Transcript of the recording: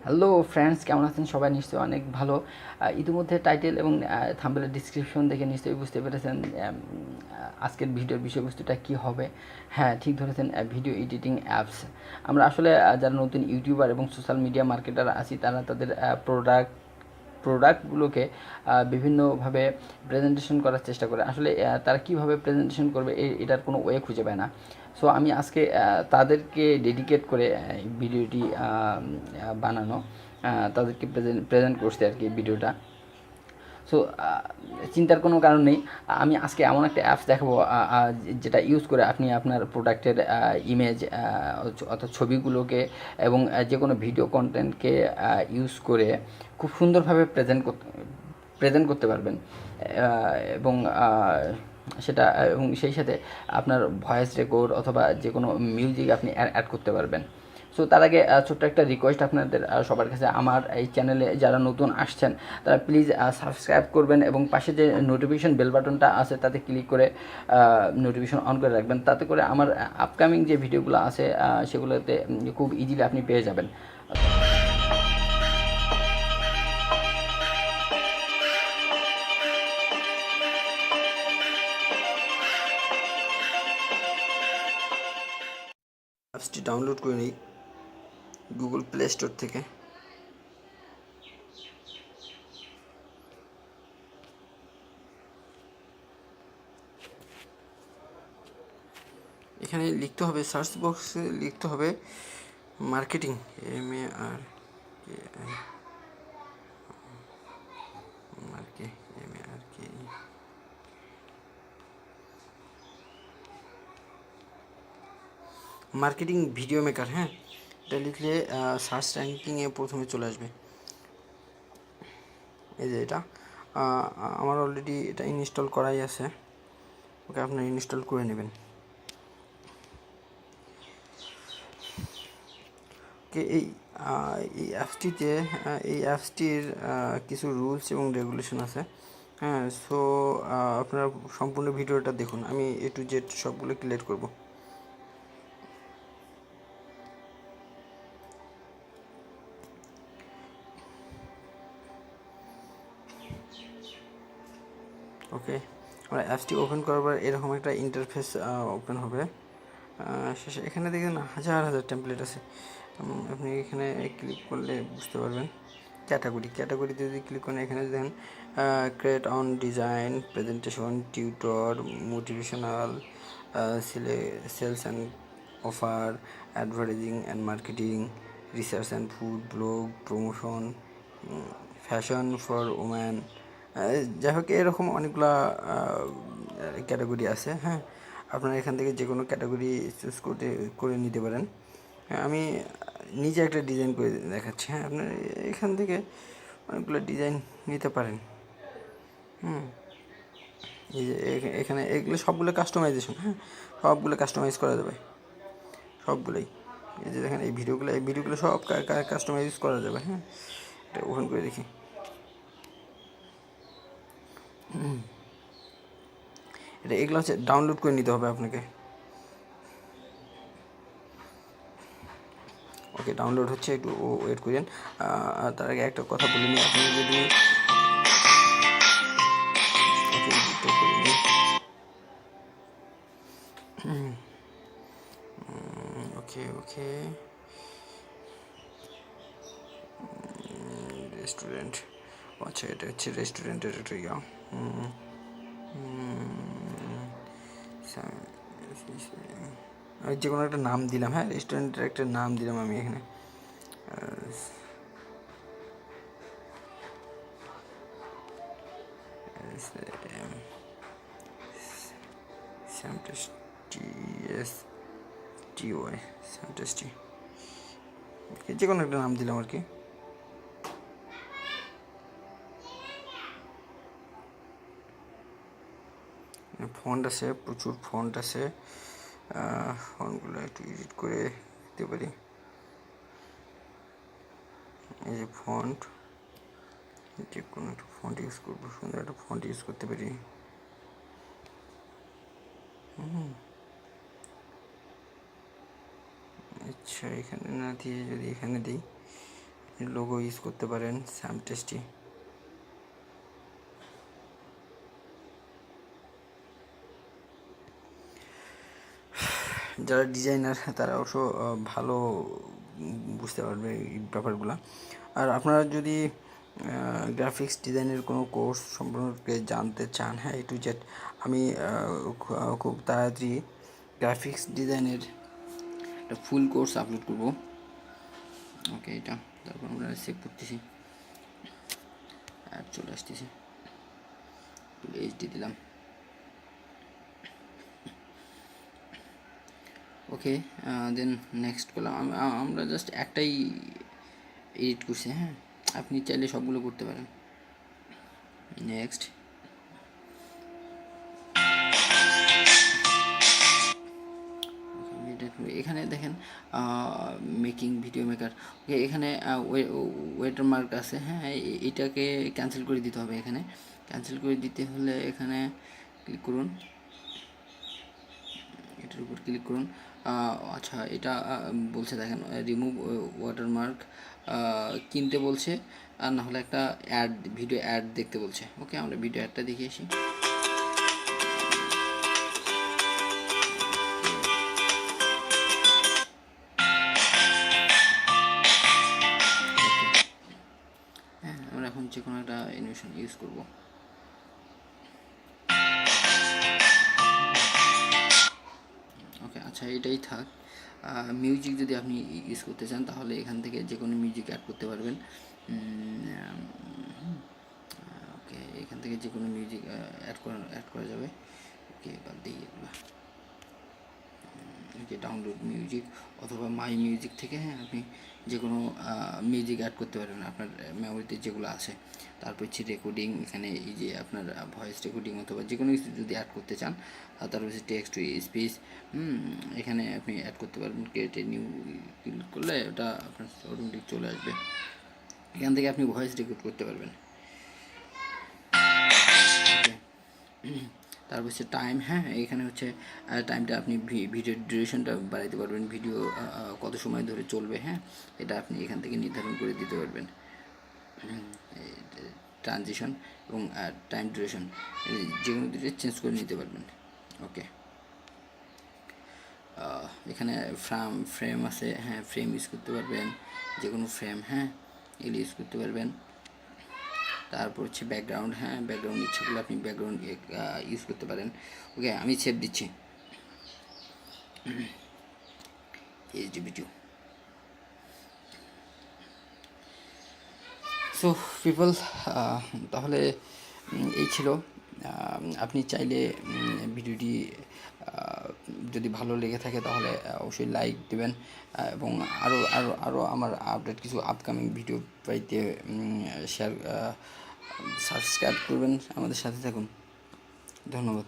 Hello friends, কেমন আছেন সবাই? নিশ্চয়ই অনেক ভালো। ইতিমধ্যে টাইটেল এবং থাম্বনেলের ডিসক্রিপশন দেখে নিশ্চয়ই বুঝতে পেরেছেন আজকের ভিডিওর বিষয়বস্তুটা কী হবে। হ্যাঁ, ঠিক ধরেছেন, ভিডিও এডিটিং অ্যাপস। আমরা আসলে যারা নতুন ইউটিউবার এবং সোশ্যাল মিডিয়া মার্কেটার আছি, তারা তাদের প্রোডাক্টগুলোকে বিভিন্নভাবে প্রেজেন্টেশন করার চেষ্টা করে। আসলে তারা কীভাবে প্রেজেন্টেশন করবে এটার কোনো ওয়ে খুঁজে পায় না। সো আমি আজকে তাদেরকে ডেডিকেট করে ভিডিওটি বানানো, তাদেরকে প্রেজেন্ট করছি আর কি ভিডিওটা। সো চিন্তার কোনো কারণ নেই। আমি আজকে এমন একটা অ্যাপস দেখাবো যেটা ইউজ করে আপনি আপনার প্রোডাক্টের ইমেজ অর্থাৎ ছবিগুলোকে এবং যে কোনো ভিডিও কন্টেন্টকে ইউজ করে খুব সুন্দরভাবে প্রেজেন্ট করতে পারবেন। এবং সেটা এবং সেই সাথে আপনার ভয়েস রেকর্ড অথবা যে কোনো মিউজিক আপনি অ্যাড করতে পারবেন। সো তার আগে ছোট্ট একটা রিকোয়েস্ট আপনাদের সবার কাছে, আমার এই চ্যানেলে যারা নতুন আসছেন তারা প্লিজ সাবস্ক্রাইব করবেন এবং পাশে যে নোটিফিকেশন বেল বাটনটা আছে তাতে ক্লিক করে নোটিফিকেশন অন করে রাখবেন। তাতে করে আমার আপকামিং যে ভিডিওগুলো আছে সেগুলোতে খুব ইজিলি আপনি পেয়ে যাবেন। অ্যাপসটি ডাউনলোড করে নিই গুগল প্লে স্টোর থেকে। এখানে লিখতে হবে, সার্চ বক্সে লিখতে হবে marketing, MAR marketing video maker. হ্যাঁ, এটা লিখলে সার্চ র্যাঙ্কিংয়ে প্রথমে চলে আসবে। এই যে এটা আমার অলরেডি এটা ইনস্টল করাই আছে। ওকে, আপনারা ইনস্টল করে নেবেন। ওকে, এই অ্যাপসটিতে এই অ্যাপসটির কিছু রুলস এবং রেগুলেশন আছে। হ্যাঁ, সো আপনারা সম্পূর্ণ ভিডিওটা দেখুন। আমি A to Z সবগুলো ক্লিয়ার করব। ওকে, আমরা অ্যাপসটি ওপেন করার পর এরকম একটা ইন্টারফেস ওপেন হবে। শেষে এখানে দেখেন হাজার হাজার টেমপ্লেট আছে। আপনি এখানে ক্লিক করলে বুঝতে পারবেন। ক্যাটাগরিতে যদি ক্লিক করেন, এখানে দেখেন create on design, presentation, tutor, motivational, sales and offer, advertising and marketing, research and food, blog, promotion, fashion for woman. যাই হোক, এরকম অনেকগুলা ক্যাটাগরি আছে। হ্যাঁ, আপনারা এখান থেকে যে কোনো ক্যাটাগরি চুজ করে নিতে পারেন। হ্যাঁ, আমি নিজে একটা ডিজাইন করে দেখাচ্ছি। হ্যাঁ, আপনারা এখান থেকে অনেকগুলো ডিজাইন নিতে পারেন। এই যে এখানে এগুলো সবগুলো কাস্টমাইজেশন। হ্যাঁ, সবগুলো কাস্টমাইজ করা যাবে, সবগুলোই। এই যে দেখেন, এই ভিডিওগুলো সব কাস্টমাইজ করা যাবে। হ্যাঁ, এটা ওপেন করে দেখি। এগুলো হচ্ছে ডাউনলোড করে নিতে হবে আপনাকে। ওকে, ডাউনলোড হচ্ছে, একটু ওয়েট করেন। তার আগে একটা কথা বলে নিই, আপনি যদি ওকে ওকে রেস্টুরেন্ট, আচ্ছা এটা হচ্ছে রেস্টুরেন্টের একটা ইয়া। আমি যে কোনো একটা নাম দিলাম। হ্যাঁ, রেস্টুরেন্টের একটা নাম দিলাম আমি এখানে। স্যামটেস্টি, যে কোনো একটা নাম দিলাম আর কি। ফন্ট আছে, প্রচুর ফন্ট আছে। ফন্টগুলো একটু এডিট করে দিতে পারি। এই যে ফন্ট, যে কোনো একটা ফন্ট ইউজ করবো, সুন্দর একটা ফন্ট ইউজ করতে পারি। আচ্ছা, এখানে না দিয়ে যদি এখানে দিই, লোগো ইউজ করতে পারেন স্যাম টেস্টি। যারা ডিজাইনার তারা অবশ্য ভালো বুঝতে পারবে এই ব্যাপারগুলো। আর আপনারা যদি গ্রাফিক্স ডিজাইনের কোনো কোর্স সম্পর্কে জানতে চান, হ্যাঁ A to Z, আমি খুব তাড়াতাড়ি গ্রাফিক্স ডিজাইনের একটা ফুল কোর্স আপলোড করব। ওকে, এটা তারপর আমরা সেভ করতেছি, অ্যাড চলে আসতেছি, এইচডি দিলাম। ওকে, দেন নেক্সট করলাম। আমরা জাস্ট একটাই এডিট করছি, হ্যাঁ, আপনি চাইলে সবগুলো করতে পারেন। নেক্সট, এখানে দেখেন মেকিং ভিডিও মেকার। ওকে, এখানে ওয়াটারমার্ক আছে, হ্যাঁ, এটাকে ক্যান্সেল করে দিতে হবে। এখানে ক্যান্সেল করে দিতে হলে এখানে ক্লিক করুন, এটার উপর ক্লিক করুন। আচ্ছা, এটা বলছে দেখেন রিমুভ ওয়াটারমার্ক কিনতে বলছে, আর না হলে একটা অ্যাড, ভিডিও অ্যাড দেখতে বলছে। ওকে, আমরা ভিডিও অ্যাডটা দেখে আসি। হ্যাঁ, আমরা এখন যে কোনো একটা অ্যানিমেশন ইউজ করব। ওকে, আচ্ছা, এটাই থাক। মিউজিক যদি আপনি ইউজ করতে চান তাহলে এখান থেকে যে কোনো মিউজিক অ্যাড করতে পারবেন। ওকে, এখান থেকে যে কোনো মিউজিক অ্যাড করা যাবে। ওকে, বাদ দিই এগুলো। যে ডাউনলোড মিউজিক অথবা মাই মিউজিক থেকে, হ্যাঁ, আপনি যে কোনো মিউজিক অ্যাড করতে পারবেন আপনার মেমোরিতে যেগুলো আছে। তারপর হচ্ছে রেকর্ডিং, এখানে এই যে আপনার ভয়েস রেকর্ডিং অথবা যে কোনো কিছু যদি অ্যাড করতে চান, তারপর হচ্ছে টেক্সট টু স্পিচ, এখানে আপনি অ্যাড করতে পারবেন। ক্রিয়েট এ নিউ ক্লিক করলে ওটা আপনার অটোমেটিক চলে আসবে। এখান থেকে আপনি ভয়েস রেকর্ড করতে পারবেন। তারপর হচ্ছে টাইম, হ্যাঁ, এখানে হচ্ছে টাইমটা আপনি ভিডিওর ডিউরেশনটা বাড়াইতে পারবেন, ভিডিও কত সময় ধরে চলবে, হ্যাঁ, এটা আপনি এখান থেকে নির্ধারণ করে দিতে পারবেন। ট্রানজিশন এবং টাইম ডিউরেশন যে কোনো দুটো চেঞ্জ করে নিতে পারবেন। ওকে, এখানে ফ্রেম আছে, হ্যাঁ, ফ্রেম ইউজ করতে পারবেন, যে কোনো ফ্রেম, হ্যাঁ, এগুলো ইউজ করতে পারবেন। তারপর হচ্ছে ব্যাকগ্রাউন্ড, হ্যাঁ, ব্যাকগ্রাউন্ড ইচ্ছে করলে আপনি ব্যাকগ্রাউন্ড ইউজ করতে পারেন। ওকে, আমি সেভ দিচ্ছি এইচডি ভিডিও। সো পিপল, তাহলে এই ছিল। আপনি চাইলে ভিডিওটি যদি ভালো লেগে থাকে তাহলে অবশ্যই লাইক দেবেন, এবং আরও আরও আরও আমার আপডেট কিছু আপকামিং ভিডিও পাইতে সাবস্ক্রাইব করবেন, আমাদের সাথে থাকুন। ধন্যবাদ।